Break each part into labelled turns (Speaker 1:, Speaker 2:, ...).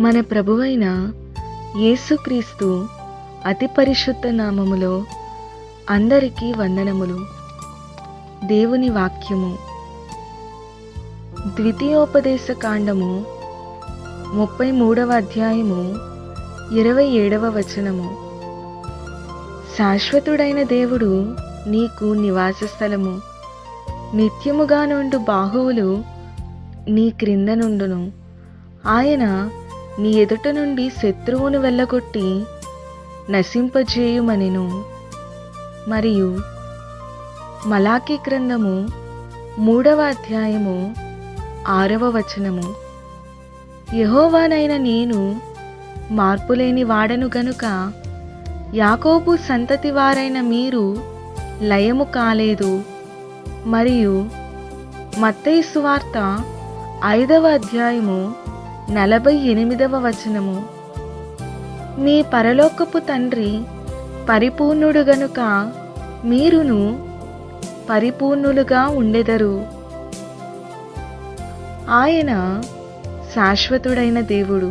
Speaker 1: మన ప్రభువైన యేసుక్రీస్తు అతి పరిశుద్ధ నామములో అందరికీ వందనములు. దేవుని వాక్యము ద్వితీయోపదేశ కాండము 33వ అధ్యాయము 27వ వచనము. శాశ్వతుడైన దేవుడు నీకు నివాస స్థలము, నిత్యముగా నుండు బాహువులు నీ క్రింద నుండును. ఆయన నీ ఎదుట నుండి శత్రువును వెళ్ళగొట్టి నశింపజేయుమనెను. మరియు మలాకీ గ్రంథము 3వ అధ్యాయము 6వ వచనము. యెహోవానైన నేను మార్పులేని వాడను గనుక యాకోబు సంతతి వారైన మీరు లయము కాలేదు. మరియు మత్తయి సువార్త 5వ అధ్యాయము 48వ వచనము. మీ పరలోకపు తండ్రి పరిపూర్ణుడు గనుక మీరును పరిపూర్ణులుగా ఉండెదరు. ఆయన శాశ్వతుడైన దేవుడు,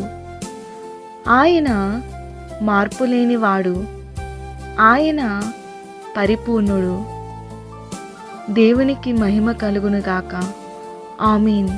Speaker 1: ఆయన మార్పులేనివాడు, ఆయన పరిపూర్ణుడు. దేవునికి మహిమ కలుగునుగాక. ఆమేన్.